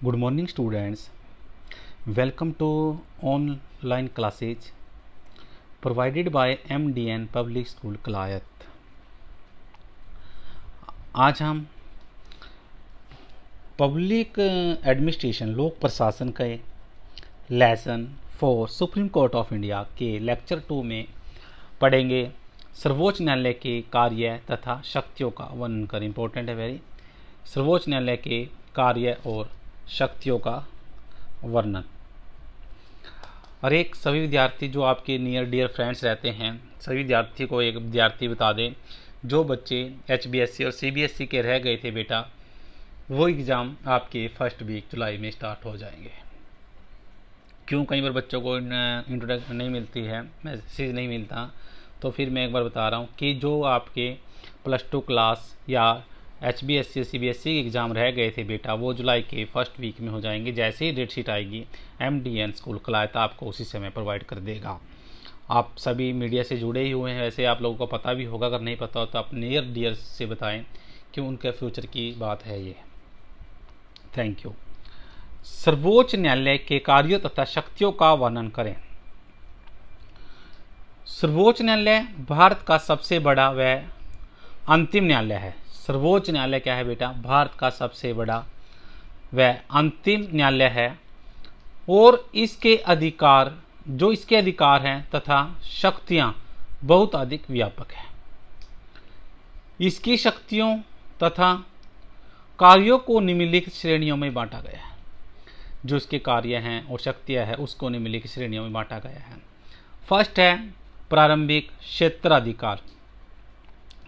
Good morning students. Welcome to online classes provided by MDN Public School Kalayat. आज हम public administration लोक प्रशासन के lesson 4 supreme court of India के lecture 2 में पढ़ेंगे सर्वोच्च न्यायालय के कार्य तथा शक्तियों का वर्णन करें। इंपॉर्टेंट है वेरी। सर्वोच्च न्यायालय के कार्य और शक्तियों का वर्णन। और एक सभी विद्यार्थी जो आपके नियर डियर फ्रेंड्स रहते हैं, सभी विद्यार्थी को एक विद्यार्थी बता दें, जो बच्चे HBSC और CBSE के रह गए थे बेटा, वो एग्ज़ाम आपके फर्स्ट वीक जुलाई में स्टार्ट हो जाएंगे। क्यों? कई बार बच्चों को इंट्रोडक्शन नहीं मिलती है, मैसेज नहीं मिलता, तो फिर मैं एक बार बता रहा हूँ कि जो आपके +2 क्लास या HBSC CBSE के एग्ज़ाम रह गए थे बेटा, वो जुलाई के फर्स्ट वीक में हो जाएंगे। जैसे ही डेट शीट आएगी MDN स्कूल कलायत आपको उसी समय प्रोवाइड कर देगा। आप सभी मीडिया से जुड़े ही हुए हैं, वैसे आप लोगों को पता भी होगा। अगर नहीं पता हो तो आप नियर डियर से बताएं कि उनके फ्यूचर की बात है ये। Thank you. सर्वोच्च न्यायालय के कार्यों तथा शक्तियों का वर्णन करें। सर्वोच्च न्यायालय भारत का सबसे बड़ा व अंतिम न्यायालय है। सर्वोच्च न्यायालय क्या है बेटा? भारत का सबसे बड़ा व अंतिम न्यायालय है और इसके अधिकार हैं तथा शक्तियां बहुत अधिक व्यापक है। इसकी शक्तियों तथा कार्यों को निम्नलिखित श्रेणियों में बांटा गया है। जो इसके कार्य हैं और शक्तियां हैं उसको निम्नलिखित श्रेणियों में बांटा गया है। फर्स्ट है प्रारंभिक क्षेत्राधिकार,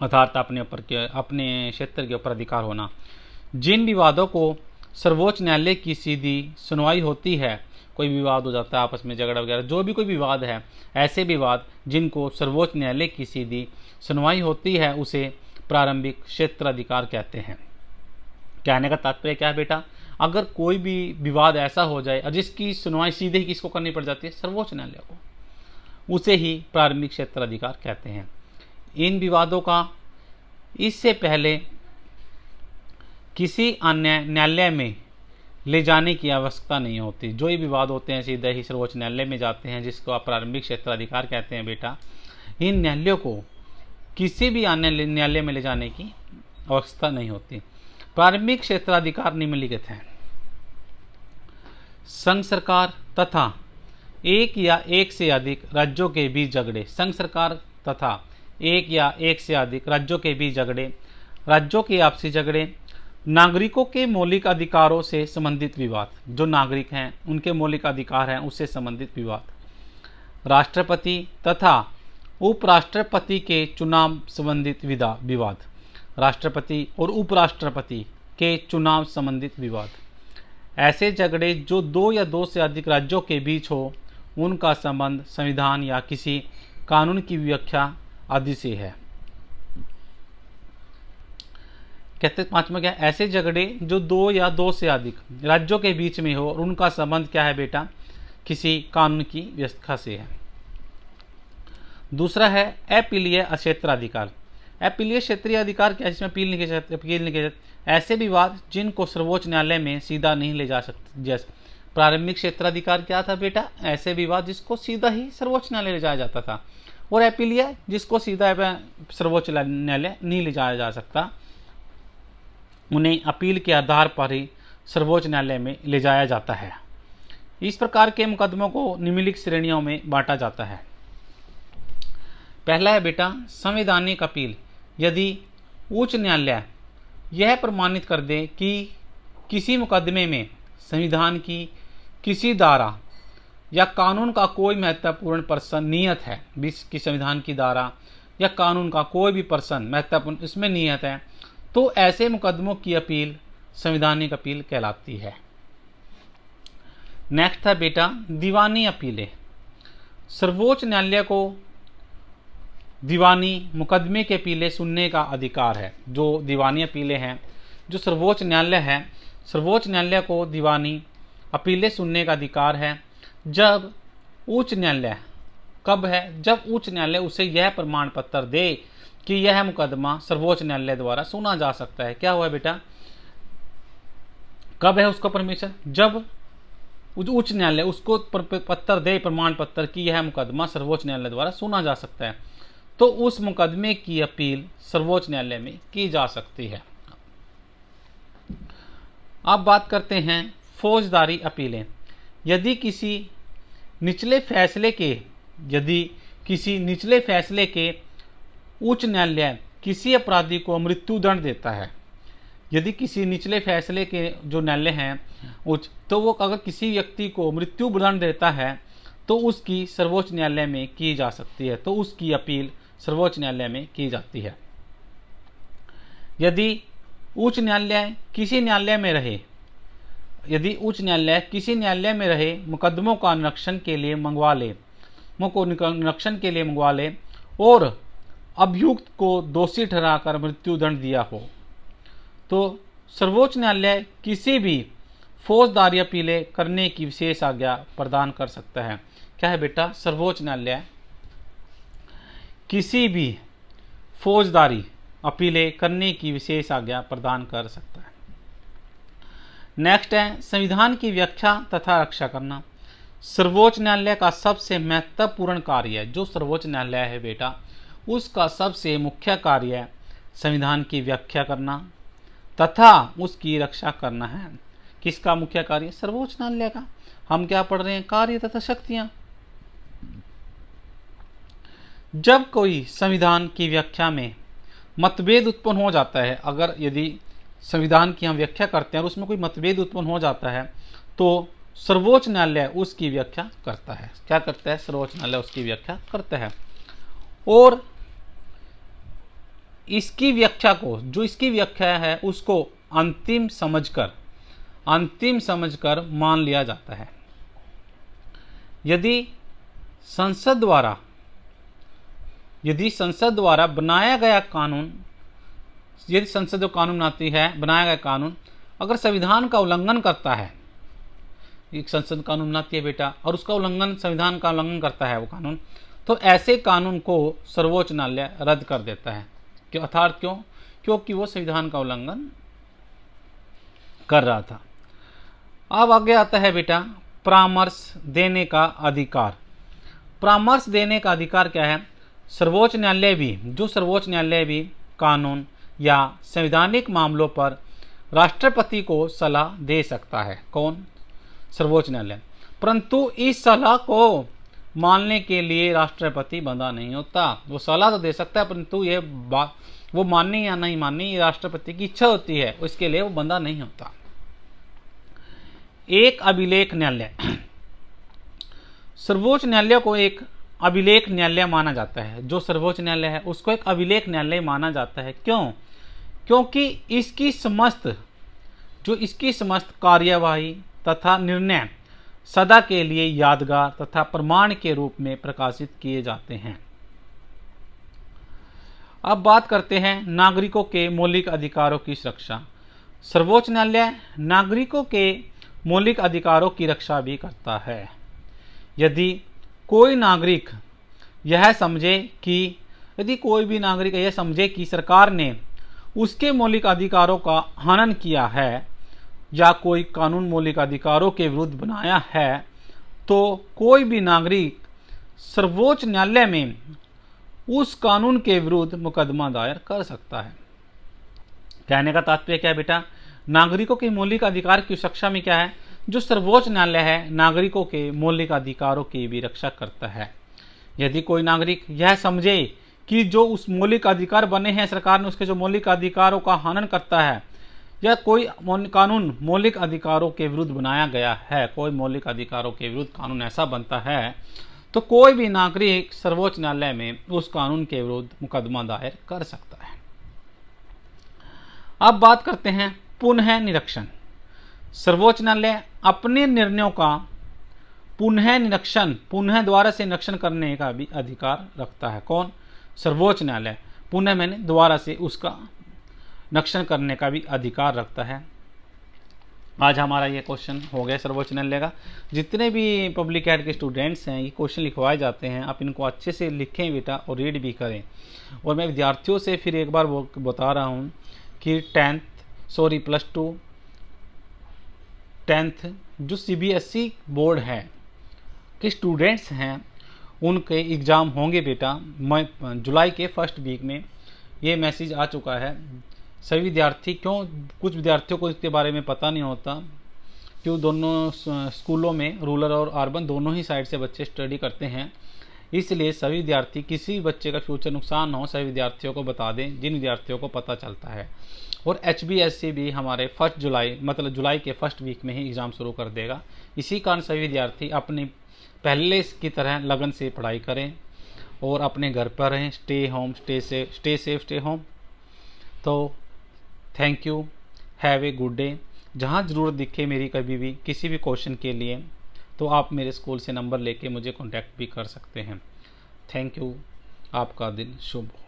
अर्थात अपने क्षेत्र के ऊपर अधिकार होना। जिन विवादों को सर्वोच्च न्यायालय की सीधी सुनवाई होती है, कोई विवाद हो जाता है आपस में, झगड़ा वगैरह, जो भी कोई विवाद है, ऐसे विवाद जिनको सर्वोच्च न्यायालय की सीधी सुनवाई होती है उसे प्रारंभिक क्षेत्राधिकार कहते हैं। कहने का तात्पर्य क्या है बेटा? अगर कोई भी विवाद ऐसा हो जाए और जिसकी सुनवाई सीधे ही किसको करनी पड़ जाती है? सर्वोच्च न्यायालय को, उसे ही प्रारंभिक क्षेत्राधिकार कहते हैं। इन विवादों का इससे पहले किसी अन्य न्यायालय में ले जाने की आवश्यकता नहीं होती। जो ये विवाद होते हैं सीधे ही सर्वोच्च न्यायालय में जाते हैं, जिसको आप प्रारंभिक क्षेत्राधिकार कहते हैं बेटा। इन न्यायालयों को किसी भी अन्य न्यायालय में ले जाने की आवश्यकता नहीं होती। प्रारंभिक क्षेत्राधिकार निम्नलिखित हैं। संघ सरकार तथा एक या एक से अधिक राज्यों के बीच झगड़े। संघ सरकार तथा एक या एक से अधिक राज्यों के बीच झगड़े, राज्यों के आपसी झगड़े, नागरिकों के मौलिक अधिकारों से संबंधित विवाद, जो नागरिक हैं उनके मौलिक अधिकार हैं उससे संबंधित विवाद, राष्ट्रपति तथा उपराष्ट्रपति के चुनाव संबंधित विवाद, राष्ट्रपति और उपराष्ट्रपति के चुनाव संबंधित विवाद। ऐसे झगड़े जो 2 या 2 से अधिक राज्यों के बीच हो, उनका संबंध संविधान या किसी कानून की व्याख्या आदि से है। कहते 5वां क्या? ऐसे झगड़े जो 2 या 2 से अधिक राज्यों के बीच में हो और उनका संबंध क्या है बेटा? किसी कानून की व्यवस्था से है। दूसरा है अपीलीय क्षेत्राधिकार। अपीलीय क्षेत्रीय अधिकार क्या है? जिसमें अपील नहीं की जाती। ऐसे विवाद जिनको सर्वोच्च न्यायालय में सीधा नहीं ले जा सकते। जैसे प्रारंभिक क्षेत्राधिकार क्या था बेटा? ऐसे विवाद जिसको सीधा ही सर्वोच्च न्यायालय ले जाया जाता था, और अपीलीय जिसको सीधा सर्वोच्च न्यायालय नहीं ले जाया जा सकता, उन्हें अपील के आधार पर ही सर्वोच्च न्यायालय में ले जाया जाता है। इस प्रकार के मुकदमों को निम्नलिखित श्रेणियों में बांटा जाता है। पहला है बेटा संवैधानिक अपील। यदि उच्च न्यायालय यह प्रमाणित कर दे कि किसी मुकदमे में संविधान की किसी धारा या कानून का कोई महत्वपूर्ण पर्सन नियत है, कि संविधान की धारा या कानून का कोई भी पर्सन महत्वपूर्ण इसमें नियत है, तो ऐसे मुकदमों की अपील संवैधानिक अपील कहलाती है। नेक्स्ट है बेटा दीवानी अपीलें। सर्वोच्च न्यायालय को दीवानी मुकदमे के अपीलें सुनने का अधिकार है। जो दीवानी अपीलें हैं, जो सर्वोच्च न्यायालय है, सर्वोच्च न्यायालय को दीवानी अपीलें सुनने का अधिकार है। जब उच्च न्यायालय, कब है? जब उच्च न्यायालय उसे यह प्रमाण पत्र दे कि यह मुकदमा सर्वोच्च न्यायालय द्वारा सुना जा सकता है। क्या हुआ बेटा? कब है उसका परमिशन? जब उच्च न्यायालय उसको पत्र दे, प्रमाण पत्र कि यह मुकदमा सर्वोच्च न्यायालय द्वारा सुना जा सकता है, तो उस मुकदमे की अपील सर्वोच्च न्यायालय में की जा सकती है। अब बात करते हैं फौजदारी अपीलें। यदि किसी निचले फैसले के उच्च न्यायालय किसी अपराधी को मृत्युदंड देता है, यदि किसी निचले फैसले के जो न्यायालय हैं उच्च, तो वो अगर किसी व्यक्ति को मृत्युदंड देता है तो उसकी सर्वोच्च न्यायालय में की जा सकती है, तो उसकी अपील सर्वोच्च न्यायालय में की जाती है। यदि उच्च न्यायालय किसी न्यायालय में रहे मुकदमों का निरीक्षण के लिए मंगवा ले और अभियुक्त को दोषी ठहराकर मृत्युदंड दिया हो, तो सर्वोच्च न्यायालय किसी भी फौजदारी अपीलें करने की विशेष आज्ञा प्रदान कर सकता है। क्या है बेटा? सर्वोच्च न्यायालय किसी भी फौजदारी अपीलें करने की विशेष आज्ञा प्रदान कर सकता है। नेक्स्ट है संविधान की व्याख्या तथा रक्षा करना। सर्वोच्च न्यायालय का सबसे महत्वपूर्ण कार्य है, जो सर्वोच्च न्यायालय है बेटा, उसका सबसे मुख्य कार्य है संविधान की व्याख्या करना तथा उसकी रक्षा करना है। किसका मुख्य कार्य? सर्वोच्च न्यायालय का। हम क्या पढ़ रहे हैं? कार्य तथा शक्तियां। जब कोई संविधान की व्याख्या में मतभेद उत्पन्न हो जाता है, अगर यदि संविधान की हम व्याख्या करते हैं और उसमें कोई मतभेद उत्पन्न हो जाता है, तो सर्वोच्च न्यायालय उसकी व्याख्या करता है। क्या करता है? सर्वोच्च न्यायालय उसकी व्याख्या करता है और इसकी व्याख्या है उसको अंतिम समझकर मान लिया जाता है। यदि संसद द्वारा बनाया गया कानून, यदि संसद जो कानून बनाती है, बनाया गया कानून अगर संविधान का उल्लंघन करता है, एक संसद कानून बनाती है बेटा और उसका संविधान का उल्लंघन करता है वो कानून, तो ऐसे कानून को सर्वोच्च न्यायालय रद्द कर देता है। अर्थात क्योंकि वो संविधान का उल्लंघन कर रहा था। अब आगे आता है बेटा परामर्श देने का अधिकार। परामर्श देने का अधिकार क्या है? सर्वोच्च न्यायालय भी कानून या संवैधानिक मामलों पर राष्ट्रपति को सलाह दे सकता है। कौन? सर्वोच्च न्यायालय। परंतु इस सलाह को मानने के लिए राष्ट्रपति बंधा नहीं होता। वो सलाह तो दे सकता है, परंतु ये बात वो माननी या नहीं माननी ये राष्ट्रपति की इच्छा होती है, उसके लिए वो बंधा नहीं होता। एक अभिलेख न्यायालय। सर्वोच्च न्यायालय को एक अभिलेख न्यायालय माना जाता है। जो सर्वोच्च न्यायालय है उसको एक अभिलेख न्यायालय माना जाता है। क्यों? क्योंकि इसकी समस्त कार्यवाही तथा निर्णय सदा के लिए यादगार तथा प्रमाण के रूप में प्रकाशित किए जाते हैं। अब बात करते हैं नागरिकों के मौलिक अधिकारों की सुरक्षा। सर्वोच्च न्यायालय नागरिकों के मौलिक अधिकारों की रक्षा भी करता है। यदि कोई भी नागरिक यह समझे कि सरकार ने उसके मौलिक अधिकारों का हनन किया है या कोई कानून मौलिक अधिकारों के विरुद्ध बनाया है, तो कोई भी नागरिक सर्वोच्च न्यायालय में उस कानून के विरुद्ध मुकदमा दायर कर सकता है। कहने का तात्पर्य क्या है बेटा? नागरिकों के मौलिक अधिकार की सुरक्षा में क्या है? जो सर्वोच्च न्यायालय है नागरिकों के मौलिक अधिकारों की भी रक्षा करता है। यदि कोई नागरिक यह समझे कि जो उस मौलिक अधिकार बने हैं सरकार ने उसके जो मौलिक अधिकारों का हनन करता है या कोई कानून मौलिक अधिकारों के विरुद्ध बनाया गया है, कोई मौलिक अधिकारों के विरुद्ध कानून ऐसा बनता है, तो कोई भी नागरिक सर्वोच्च न्यायालय में उस कानून के विरुद्ध मुकदमा दायर कर सकता है। अब बात करते हैं पुनः निरीक्षण। सर्वोच्च न्यायालय अपने निर्णयों का पुनः द्वारा से निरीक्षण करने का भी अधिकार रखता है। कौन? सर्वोच्च न्यायालय पुनः द्वारा से उसका निरीक्षण करने का भी अधिकार रखता है। आज हमारा ये क्वेश्चन हो गया सर्वोच्च न्यायालय का। जितने भी पब्लिक एड के स्टूडेंट्स हैं ये क्वेश्चन लिखवाए जाते हैं, आप इनको अच्छे से लिखें बेटा और रीड भी करें। और मैं विद्यार्थियों से फिर एक बार वो बता रहा हूँ कि +2 10th जो सीबीएसई बोर्ड है के स्टूडेंट्स हैं उनके एग्ज़ाम होंगे बेटा जुलाई के फर्स्ट वीक में। ये मैसेज आ चुका है। सभी विद्यार्थी, क्यों कुछ विद्यार्थियों को इसके बारे में पता नहीं होता, क्यों दोनों स्कूलों में रूरल और अर्बन दोनों ही साइड से बच्चे स्टडी करते हैं, इसलिए सभी विद्यार्थी, किसी बच्चे का फ्यूचर नुकसान ना हो, सभी विद्यार्थियों को बता दें जिन विद्यार्थियों को पता चलता है। और HBSC भी हमारे 1 जुलाई मतलब जुलाई के फर्स्ट वीक में ही एग्ज़ाम शुरू कर देगा। इसी कारण सभी विद्यार्थी अपने पहले की तरह लगन से पढ़ाई करें और अपने घर पर रहें। Stay home, stay safe, stay home. तो thank you, have a good day. जहाँ ज़रूरत दिखे मेरी कभी भी किसी भी क्वेश्चन के लिए तो आप मेरे स्कूल से नंबर लेके मुझे कांटेक्ट भी कर सकते हैं। थैंक यू, आपका दिन शुभ हो।